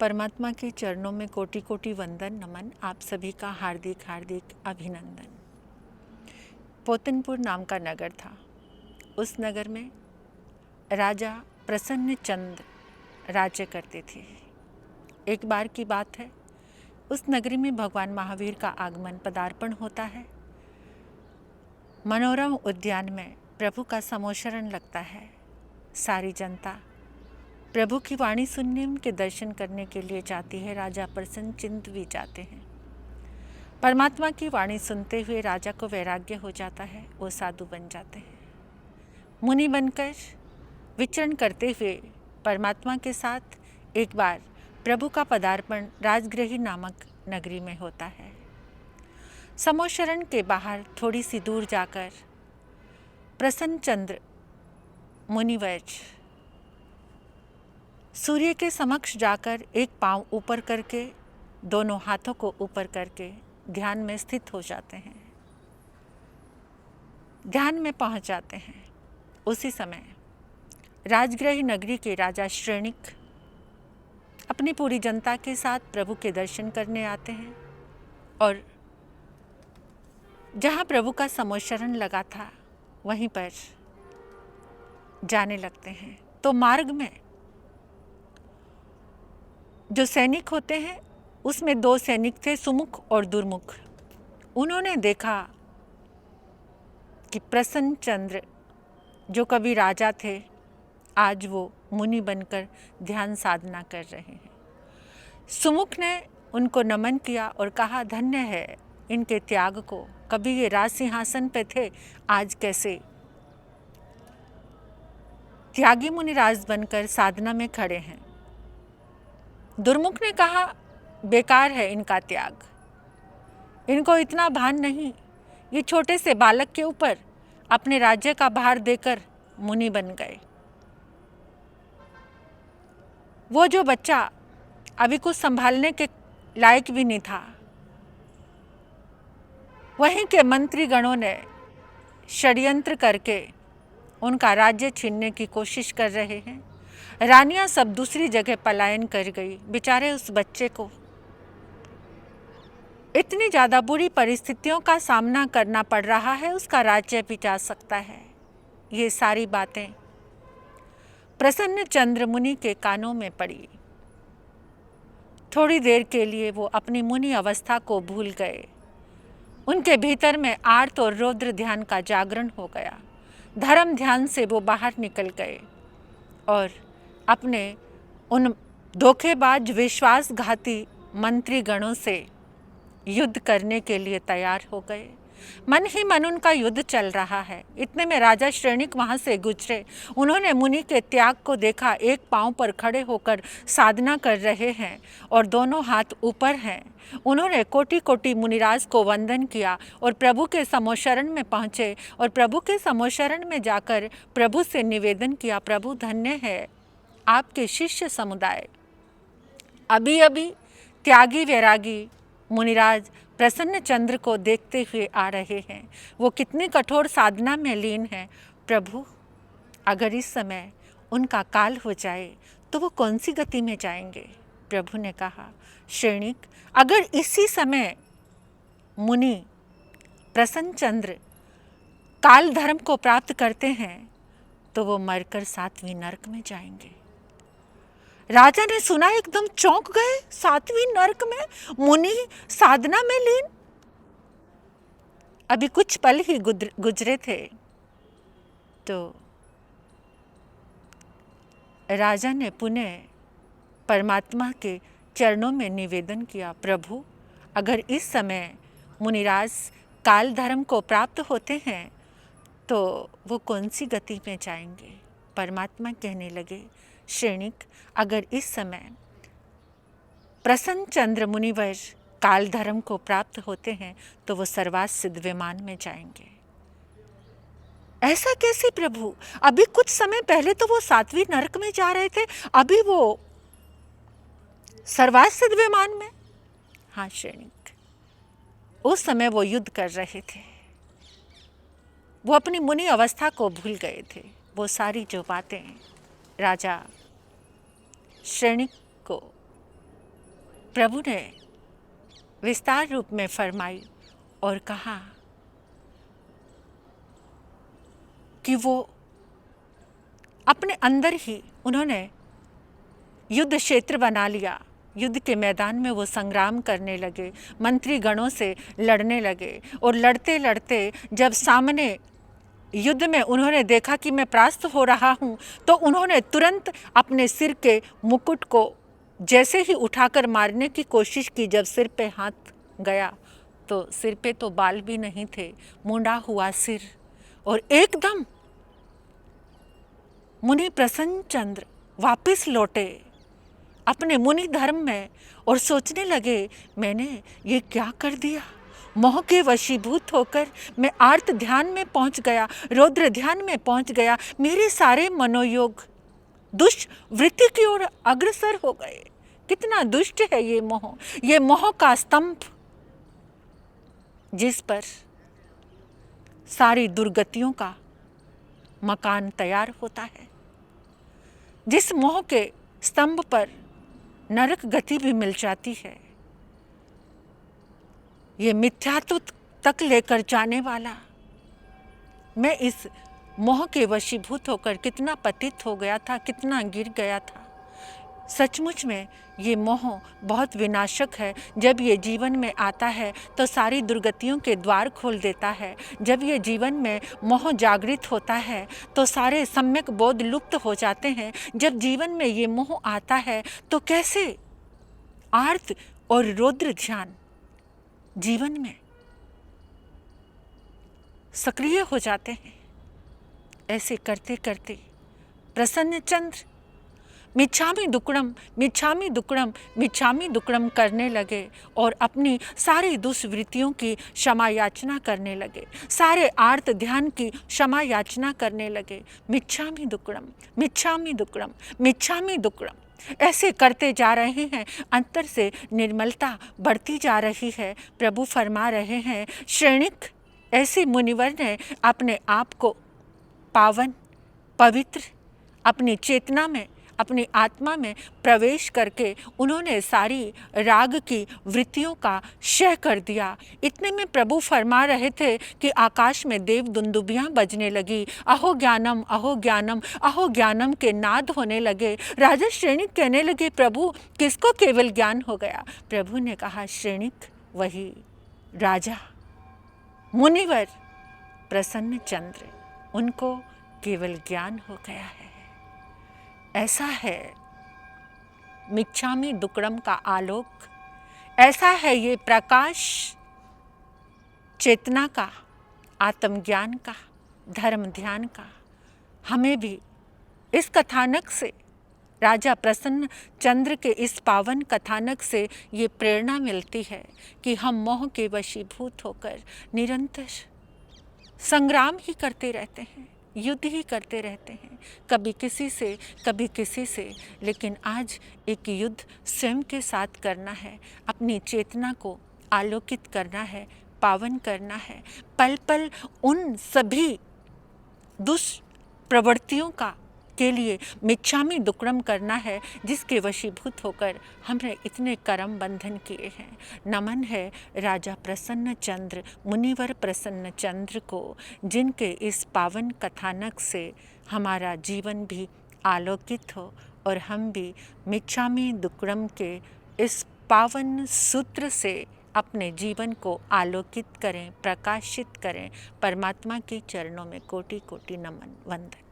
परमात्मा के चरणों में कोटि कोटि वंदन नमन। आप सभी का हार्दिक हार्दिक अभिनंदन। पोतनपुर नाम का नगर था। उस नगर में राजा प्रसन्न चंद्र राज्य करते थे। एक बार की बात है, उस नगरी में भगवान महावीर का आगमन पदार्पण होता है। मनोरम उद्यान में प्रभु का समोशरण लगता है। सारी जनता प्रभु की वाणी सुनने, उनके दर्शन करने के लिए जाती है। राजा प्रसन्न चिंत भी जाते हैं। परमात्मा की वाणी सुनते हुए राजा को वैराग्य हो जाता है। वो साधु बन जाते हैं। मुनि बनकर विचरण करते हुए परमात्मा के साथ एक बार प्रभु का पदार्पण राजगृही नामक नगरी में होता है। समोशरण के बाहर थोड़ी सी दूर जाकर प्रसन्न चंद्र मुनिवर सूर्य के समक्ष जाकर एक पांव ऊपर करके, दोनों हाथों को ऊपर करके ध्यान में स्थित हो जाते हैं। ध्यान में पहुंच जाते हैं। उसी समय राजगृह नगरी के राजा श्रेणिक अपनी पूरी जनता के साथ प्रभु के दर्शन करने आते हैं और जहां प्रभु का समोशरण लगा था वहीं पर जाने लगते हैं। तो मार्ग में जो सैनिक होते हैं उसमें दो सैनिक थे, सुमुख और दुर्मुख। उन्होंने देखा कि प्रसन्न चंद्र जो कभी राजा थे, आज वो मुनि बनकर ध्यान साधना कर रहे हैं। सुमुख ने उनको नमन किया और कहा, धन्य है इनके त्याग को। कभी ये राज सिंहासन पे थे, आज कैसे त्यागी मुनिराज बनकर साधना में खड़े हैं। दुर्मुख ने कहा, बेकार है इनका त्याग, इनको इतना भान नहीं। ये छोटे से बालक के ऊपर अपने राज्य का भार देकर मुनि बन गए। वो जो बच्चा अभी कुछ संभालने के लायक भी नहीं था, वहीं के मंत्री गणों ने षड्यंत्र करके उनका राज्य छीनने की कोशिश कर रहे हैं। रानियां सब दूसरी जगह पलायन कर गई। बेचारे उस बच्चे को इतनी ज़्यादा बुरी परिस्थितियों का सामना करना पड़ रहा है, उसका राज्य भी जा सकता है। ये सारी बातें प्रसन्न चंद्र मुनि के कानों में पड़ी। थोड़ी देर के लिए वो अपनी मुनि अवस्था को भूल गए। उनके भीतर में आर्त और रौद्र ध्यान का जागरण हो गया। धर्म ध्यान से वो बाहर निकल गए और अपने उन धोखेबाज विश्वासघाती मंत्री गणों से युद्ध करने के लिए तैयार हो गए। मन ही मन उनका युद्ध चल रहा है। इतने में राजा श्रेणिक वहाँ से गुजरे। उन्होंने मुनि के त्याग को देखा। एक पांव पर खड़े होकर साधना कर रहे हैं और दोनों हाथ ऊपर हैं। उन्होंने कोटि कोटि मुनिराज को वंदन किया और प्रभु के समोशरण में पहुँचे और प्रभु के समोशरण में जाकर प्रभु से निवेदन किया, प्रभु धन्य है आपके शिष्य समुदाय। अभी अभी त्यागी वैरागी मुनिराज प्रसन्न चंद्र को देखते हुए आ रहे हैं। वो कितनी कठोर साधना में लीन है। प्रभु, अगर इस समय उनका काल हो जाए तो वो कौन सी गति में जाएंगे? प्रभु ने कहा, श्रेणिक, अगर इसी समय मुनि प्रसन्न चंद्र काल धर्म को प्राप्त करते हैं तो वो मरकर 7वीं नरक में जाएंगे। राजा ने सुना, एकदम चौंक गए। 7वीं नरक में मुनि साधना में लीन। अभी कुछ पल ही गुजरे थे तो राजा ने पुनः परमात्मा के चरणों में निवेदन किया, प्रभु, अगर इस समय मुनिराज काल धर्म को प्राप्त होते हैं तो वो कौन सी गति में जाएंगे? परमात्मा कहने लगे, श्रेणिक, अगर इस समय प्रसन्न चंद्र मुनिवर काल धर्म को प्राप्त होते हैं तो वो सर्वास सिद्ध विमान में जाएंगे। ऐसा कैसे प्रभु? अभी कुछ समय पहले तो वो 7वीं नरक में जा रहे थे, अभी वो सर्वास सिद्ध विमान में? हाँ श्रेणिक, उस समय वो युद्ध कर रहे थे। वो अपनी मुनि अवस्था को भूल गए थे। वो सारी जो बातें राजा श्रेणिक को प्रभु ने विस्तार रूप में फरमाई और कहा कि वो अपने अंदर ही उन्होंने युद्ध क्षेत्र बना लिया। युद्ध के मैदान में वो संग्राम करने लगे, मंत्री गणों से लड़ने लगे और लड़ते लड़ते जब सामने युद्ध में उन्होंने देखा कि मैं परास्त हो रहा हूँ, तो उन्होंने तुरंत अपने सिर के मुकुट को जैसे ही उठाकर मारने की कोशिश की। जब सिर पे हाथ गया तो सिर पे तो बाल भी नहीं थे, मुंडा हुआ सिर, और एकदम मुनि प्रसन्न चंद्र वापस लौटे अपने मुनि धर्म में और सोचने लगे मैंने ये क्या कर दिया। मोह के वशीभूत होकर मैं आर्त ध्यान में पहुंच गया, रौद्र ध्यान में पहुंच गया। मेरे सारे मनोयोग दुष्वृत्ति की ओर अग्रसर हो गए। कितना दुष्ट है ये मोह का स्तंभ जिस पर सारी दुर्गतियों का मकान तैयार होता है, जिस मोह के स्तंभ पर नरक गति भी मिल जाती है। ये मिथ्यात्व तक लेकर जाने वाला मैं इस मोह के वशीभूत होकर कितना पतित हो गया था, कितना गिर गया था। सचमुच में ये मोह बहुत विनाशक है। जब ये जीवन में आता है तो सारी दुर्गतियों के द्वार खोल देता है। जब ये जीवन में मोह जागृत होता है तो सारे सम्यक बोध लुप्त हो जाते हैं। जब जीवन में ये मोह आता है तो कैसे आर्त और रौद्र ध्यान जीवन में सक्रिय हो जाते हैं। ऐसे करते करते प्रसन्न चंद्र मिच्छामी दुक्कडम मिच्छामी दुक्कडम मिच्छामी दुक्कडम करने लगे और अपनी सारी दुष्वृत्तियों की क्षमा याचना करने लगे, सारे आर्त ध्यान की क्षमा याचना करने लगे। मिच्छामी दुक्कडम मिच्छामी दुक्कडम मिच्छामी दुक्कडम ऐसे करते जा रहे हैं। अंतर से निर्मलता बढ़ती जा रही है। प्रभु फरमा रहे हैं श्रेणिक ऐसे मुनिवर ने अपने आप को पावन पवित्र अपनी चेतना में अपनी आत्मा में प्रवेश करके उन्होंने सारी राग की वृत्तियों का क्षय कर दिया। इतने में प्रभु फरमा रहे थे कि आकाश में देव दुंदुबियाँ बजने लगी। अहो ज्ञानम अहो ज्ञानम अहो ज्ञानम के नाद होने लगे। राजा श्रेणिक कहने लगे प्रभु किसको केवल ज्ञान हो गया। प्रभु ने कहा श्रेणिक वही राजा मुनिवर प्रसन्न चंद्र, उनको केवल ज्ञान हो गया है। ऐसा है मिच्छामी दुक्कडम का आलोक, ऐसा है ये प्रकाश चेतना का, आत्मज्ञान का, धर्म ध्यान का। हमें भी इस कथानक से, राजा प्रसन्न चंद्र के इस पावन कथानक से ये प्रेरणा मिलती है कि हम मोह के वशीभूत होकर निरंतर संग्राम ही करते रहते हैं, युद्ध ही करते रहते हैं, कभी किसी से, लेकिन आज एक युद्ध स्वयं के साथ करना है। अपनी चेतना को आलोकित करना है, पावन करना है। पल पल उन सभी दुष्प्रवृत्तियों का के लिए मिच्छामी दुक्कडम करना है जिसके वशीभूत होकर हमने इतने कर्म बंधन किए हैं। नमन है राजा प्रसन्न चंद्र, मुनिवर प्रसन्न चंद्र को, जिनके इस पावन कथानक से हमारा जीवन भी आलोकित हो और हम भी मिच्छामी दुक्कडम के इस पावन सूत्र से अपने जीवन को आलोकित करें, प्रकाशित करें। परमात्मा के चरणों में कोटि कोटि नमन वंदन।